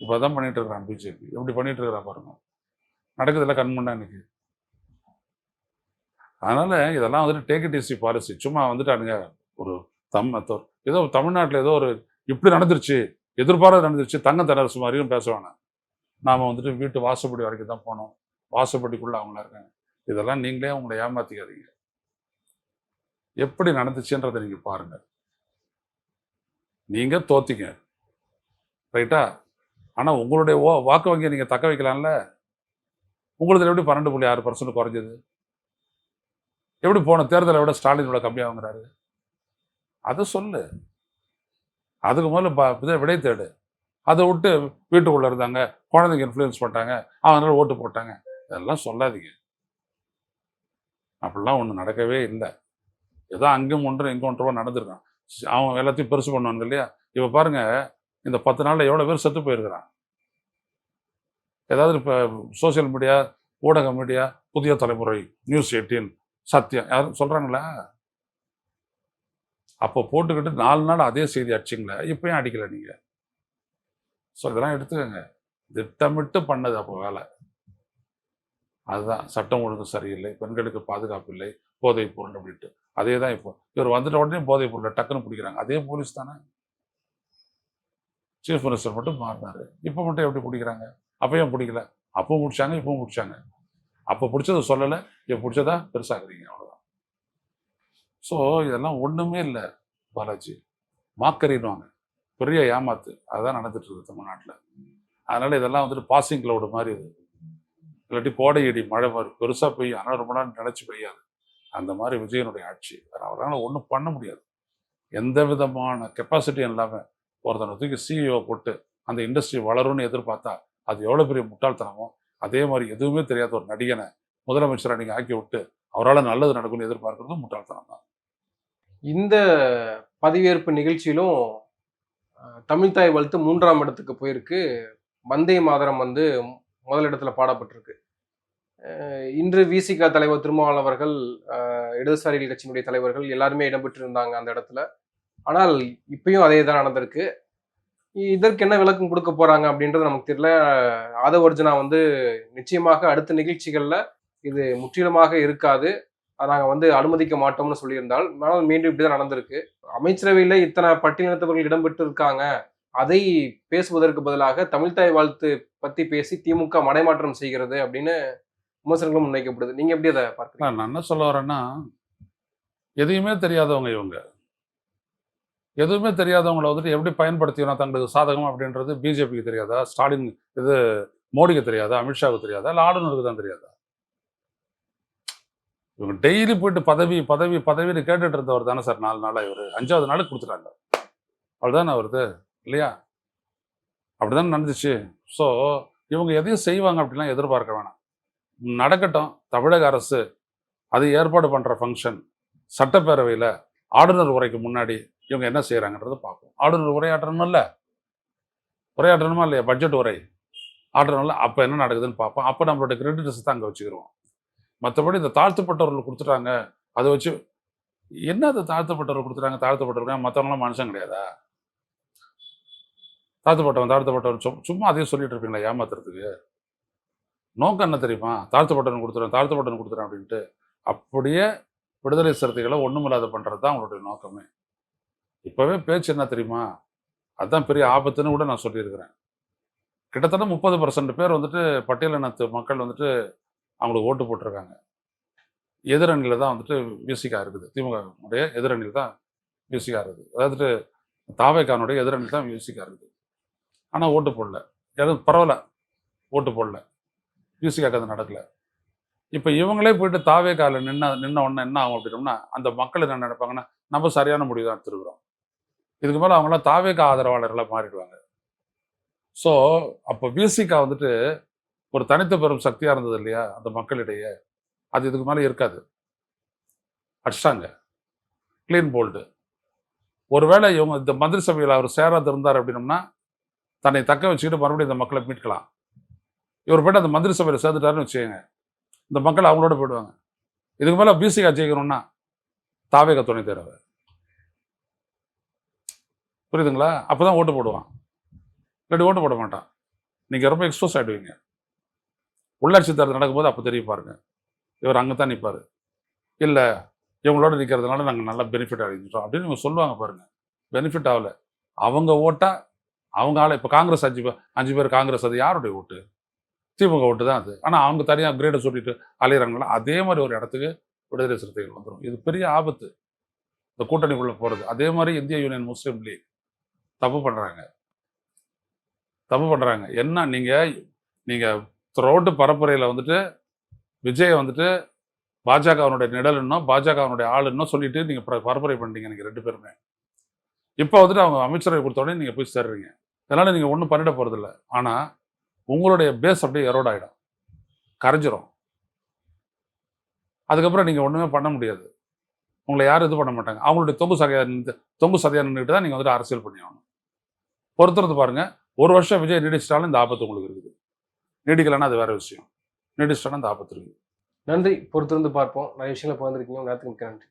இப்பதான் பண்ணிட்டு இருக்கிறான் பிஜேபி. எப்படி பண்ணிட்டு இருக்கிறான் பாருங்க, நடக்குதுல கண் முன்னா இன்னைக்கு. அதனால இதெல்லாம் வந்துட்டு டேக் இட் ஈஸி பாலிசி. சும்மா வந்துட்டானுங்க ஒரு ஏதோ தமிழ்நாட்டில் ஏதோ ஒரு இப்படி நடந்துருச்சு, எதிர்பாராத நடந்துருச்சு, தங்க தரசு மாதிரியும் பேசுவாங்க. நாம வந்துட்டு வீட்டு வாசப்படி வரைக்கும் தான் போனோம், வாசப்படிக்குள்ள அவங்களா இருக்காங்க. இதெல்லாம் நீங்களே உங்களை ஏமாத்திக்காதீங்க. எப்படி நடந்துச்சுன்றதை நீங்க பாருங்க. நீங்க தோத்தீங்க, ரைட்டா? ஆனா உங்களுடைய வாக்கு வங்கியை நீங்க தக்க வைக்கலாம்ல. உங்களுக்கு எப்படி 12.6% குறைஞ்சது? எப்படி போன தேர்தலை விட ஸ்டாலினோட கம்மியா வாங்குறாரு? அதை சொல்லு. அதுக்கு முதல்ல விடை தேடு. அதை விட்டு வீட்டுக்குள்ள இருந்தாங்க, குழந்தைங்க இன்ஃப்ளூயன்ஸ் பண்ணிட்டாங்க, அதனால ஓட்டு போட்டாங்க, இதெல்லாம் சொல்லாதீங்க. அப்படிலாம் ஒண்ணு நடக்கவே இல்லை. ஏதோ அங்கும் ஒன்று இங்கும் ஒன்றோ நடந்திருக்கான். அவன் எல்லாத்தையும் பெருசு பண்ணுவாங்க இல்லையா? இப்ப பாருங்க, இந்த 10 நாள்ல எவ்வளவு பேர் செத்து போயிருக்கிறான். ஏதாவது இப்ப சோசியல் மீடியா, ஊடக மீடியா, புதிய தலைமுறை, நியூஸ் 18, சத்தியம் யாரும் சொல்றாங்களா? அப்போ போட்டுக்கிட்டு 4 நாள் அதே செய்தி அடிச்சிங்களே, இப்பயும் அடிக்கல நீங்க. ஸோ இதெல்லாம் எடுத்துக்கோங்க. திட்டமிட்டு பண்ணது அப்போ வேலை. அதுதான் சட்டம் ஒழுங்கு சரியில்லை, பெண்களுக்கு பாதுகாப்பு இல்லை, போதைப் பொருள் அப்படின்ட்டு. அதே தான் இப்போ இவர் வந்துட்ட உடனே போதைப் பொருளை டக்குன்னு பிடிக்கிறாங்க. அதே போலீஸ் தானே. சீஃப் மினிஸ்டர் மட்டும் மாறினாரு, இப்போ மட்டும் எப்படி பிடிக்கிறாங்க? அப்பயும் பிடிக்கல, அப்போ முடிச்சாங்க, இப்போ முடிச்சாங்க. அப்போ பிடிச்சதை சொல்லலை, இப்போ பிடிச்சதா பெருசாக்குறீங்க, அவ்வளோதான். ஸோ இதெல்லாம் ஒன்றுமே இல்லை பாலாஜி. மாக்கறிடுவாங்க, பெரிய ஏமாத்து. அதுதான் நடந்துட்டு இருக்கு தமிழ்நாட்டில். அதனால இதெல்லாம் வந்துட்டு பாசிங் கிளவுடு மாதிரி இது. இல்லாட்டி கோடை இடி மழை மாதிரி பெருசாக பெய்யும், ஆனால் ரொம்ப நாள் நினைச்சு பெய்யாது. அந்த மாதிரி விஜயனுடைய ஆட்சி. அவரால் ஒன்றும் பண்ண முடியாது. எந்த விதமான கெப்பாசிட்டியும் இல்லாமல் ஒருத்தனை தூக்கி சிஇஓ போட்டு அந்த இண்டஸ்ட்ரி வளரும்னு எதிர்பார்த்தா அது எவ்வளோ பெரிய முட்டாள்தனமோ, அதே மாதிரி எதுவுமே தெரியாத ஒரு நடிகனை முதலமைச்சரை நீங்கள் ஆக்கி விட்டு அவரால் நல்லது நடக்கும்னு எதிர்பார்க்கறதும் முட்டாள்தனம் தான். இந்த பதவியேற்பு நிகழ்ச்சியிலும் தமிழ்தாய் வாழ்த்து 3ஆம் இடத்துக்கு போயிருக்கு. வந்தே மாதரம் முதலிடத்துல பாடப்பட்டிருக்கு. இன்று விசிக தலைவர் திருமாவளவன் அவர்கள், இடதுசாரிகள் கட்சியினுடைய தலைவர்கள் எல்லாருமே இடம்பெற்றிருந்தாங்க அந்த இடத்துல. ஆனால் இப்பயும் அதே தான் நடந்திருக்கு. இதற்கு என்ன விளக்கம் கொடுக்க போறாங்க அப்படின்றது நமக்கு தெரியல. ஆதவ அர்ஜுனா வந்து நிச்சயமாக அடுத்த நிகழ்ச்சிகள்ல இது முற்றிலுமாக இருக்காது, அதை நாங்க வந்து அனுமதிக்க மாட்டோம்னு சொல்லியிருந்தால், ஆனால் மீண்டும் இப்படிதான் நடந்திருக்கு. அமைச்சரவையில இத்தனை பட்டியலினத்தவர்கள் இடம்பெற்று இருக்காங்க, அதை பேசுவதற்கு பதிலாக தமிழ்த்தாய் வாழ்த்து பத்தி பேசி திமுக மடைமாற்றம் செய்கிறது அப்படின்னு விமர்சனங்களும் முன்வைக்கப்படுது. நீங்க எப்படி அதை பார்க்குறீங்க? நான் என்ன சொல்ல வரேன்னா, எதையுமே தெரியாதவங்க இவங்க. எதுவுமே தெரியாதவங்கள வந்துட்டு எப்படி பயன்படுத்திக்கணும் தங்களுக்கு சாதகம் அப்படின்றது பிஜேபிக்கு தெரியாதா? ஸ்டாலின் இது மோடிக்கு தெரியாதா? அமித்ஷாவுக்கு தெரியாதா? இல்லை ஆளுநருக்கு தான் தெரியாதா? இவங்க டெய்லி போயிட்டு பதவி பதவி பதவின்னு கேட்டுட்டு இருந்தவர் தானே சார் 4 நாளா இவர். 5வது நாளுக்கு கொடுத்துட்டாங்க. அவ்வளோதானே வருது இல்லையா? அப்படிதானே நடந்துச்சு. ஸோ இவங்க எதையும் செய்வாங்க அப்படிலாம் எதிர்பார்க்க வேணாம். நடக்கட்டும். தமிழக அரசு அது ஏற்பாடு பண்ணுற ஃபங்க்ஷன் சட்டப்பேரவையில் ஆளுநர் உரைக்கு முன்னாடி இவங்க என்ன செய்கிறாங்கன்றதை பார்ப்போம். ஆளுநர் உரையாற்றணும்ல, உரையாற்றணுமா இல்லையா? பட்ஜெட் உரை ஆற்றணும்ல. அப்போ என்ன நடக்குதுன்னு பார்ப்போம். அப்போ நம்மளோட கிரெடிட்ஸ் தான் அங்கே வச்சுக்கிறோம். மற்றபடி இந்த தாழ்த்தப்பட்டவர்கள் கொடுத்துட்டாங்க, அதை வச்சு என்ன அது தாழ்த்தப்பட்டவர்கள் கொடுத்துட்டாங்க, தாழ்த்தப்பட்டவர்கள் மற்றவங்களாம் மனுஷன் கிடையாதா? தாழ்த்தப்பட்டவன் சும்மா அதையும் சொல்லிட்டு இருப்பீங்களா ஏமாத்துறதுக்கு? நோக்கம் என்ன தெரியுமா? தாழ்த்தப்பட்டவன் கொடுத்துறேன் அப்படின்ட்டு. அப்படியே விடுதலை சிறுத்தைகளை ஒண்ணுமில்லாத பண்றது தான் அவங்களுடைய நோக்கமே. இப்பவே பேச்சு என்ன தெரியுமா? அதுதான் பெரிய ஆபத்துன்னு கூட நான் சொல்லியிருக்கிறேன். கிட்டத்தட்ட 30% பேர் வந்துட்டு பட்டியலினத்து மக்கள் வந்துட்டு அவங்களுக்கு ஓட்டு போட்டிருக்காங்க. எதிரணியில தான் வந்துட்டு விசிகா இருக்குது. திமுக உடைய எதிரணியில் தான் விசிகா இருக்குது. அதாவது தாவேகானுடைய எதிரணியில் தான் விசிகா இருக்குது. ஆனால் ஓட்டு போடல. எதுவும் பரவாயில்ல, ஓட்டு போடல. விசிகாக்கு அது நடக்கல. இப்போ இவங்களே போயிட்டு தாவேகாவில் நின்ன உடனே என்ன ஆகும் அப்படின்னோம்னா, அந்த மக்கள் என்ன நினைப்பாங்கன்னா, நம்ம சரியான முடிவு தான் எடுத்துருக்குறோம். இதுக்கு மேலே அவங்களாம் தாவேகா ஆதரவாளர்களாக மாறிடுவாங்க. ஸோ அப்போ விசிகா வந்துட்டு ஒரு தனித்த பெரும் சக்தியாக இருந்தது இல்லையா அந்த மக்களிடையே, அது இதுக்கு மேலே இருக்காது. அடிச்சிட்டாங்க, கிளீன் போல்டு. ஒருவேளை இவங்க இந்த மந்திரி சபையில் அவர் சேராது இருந்தார் அப்படின்னோம்னா, தன்னை தக்க வச்சுக்கிட்டு மறுபடியும் இந்த மக்களை மீட்கலாம். இவர் போய்ட்டு அந்த மந்திரி சபையில் சேர்ந்துட்டாருன்னு வச்சுக்கோங்க, இந்த மக்கள் அவங்களோட போயிடுவாங்க. இதுக்கு மேலே பிசிகா ஜெயிக்கணும்னா தாவேகா துணை தேர்வு. புரியுதுங்களா? அப்போதான் ஓட்டு போடுவான், இல்லாட்டி ஓட்டு போட மாட்டான். நீங்கள் ரொம்ப எக்ஸ்போஸ் ஆகிடுவீங்க. உள்ளாட்சி தேர்தல் நடக்கும்போது அப்போ தெரிய பாருங்க, இவர் அங்கே தான் நிற்பார். இல்லை இவங்களோட நிற்கிறதுனால நாங்கள் நல்லா பெனிஃபிட் அடைஞ்சிட்டோம் அப்படின்னு இவங்க சொல்லுவாங்க பாருங்க. பெனிஃபிட் ஆகல, அவங்க ஓட்டா அவங்க ஆளை. இப்போ காங்கிரஸ் 5 பேர் காங்கிரஸ், அது யாருடைய ஓட்டு? திமுக ஓட்டு தான் அது. ஆனால் அவங்க தனியாக கிரேடை சொல்லிட்டு அலையிறாங்களா, அதே மாதிரி ஒரு இடத்துக்கு விடுதலை சிறுத்தைகள் வந்துடும். இது பெரிய ஆபத்து, இந்த கூட்டணிக்குள்ளே போகிறது. அதே மாதிரி இந்திய யூனியன் முஸ்லீம் லீக் தப்பு பண்ணுறாங்க. என்ன நீங்கள் ரோட்டு பரப்புரையில் வந்துட்டு விஜய் வந்துட்டு பாஜகவனுடைய நிழல்னோ பாஜகவனுடைய ஆளுன்னோ சொல்லிட்டு நீங்கள் பரப்புரை பண்ணிட்டீங்க நீங்கள் 2 பேருமே. இப்போ வந்துட்டு அவங்க அமைச்சரவை கொடுத்த உடனே நீங்கள் போய் சேர்றீங்க. அதனால் நீங்கள் ஒன்றும் பண்ணிட போகிறதில்ல. ஆனால் உங்களுடைய பேஸ் அப்படியே எரோட் ஆகிடும், கரைஞ்சிரும். அதுக்கப்புறம் நீங்கள் ஒன்றுமே பண்ண முடியாது. உங்களை யாரும் இது பண்ண மாட்டாங்க. அவங்களுடைய தொங்கு சதையாக நின்றுட்டு தான் நீங்கள் வந்துட்டு அரசியல் பண்ணி ஆகணும். பொறுத்திருந்து பாருங்கள். 1 வருஷம் விஜய் நீடிச்சிட்டாலும் இந்த ஆபத்து உங்களுக்கு இருக்குது. நீடிக்கலைன்னா அது வேற விஷயம். நீடிச்சிட்டாலும் இந்த ஆபத்து இருக்குது. நன்றி. பொறுத்திருந்து பார்ப்போம். நிறைய விஷயங்களை பகிர்ந்துருக்கீங்க. உங்கள் நேரத்துக்கு மிக்க நன்றி.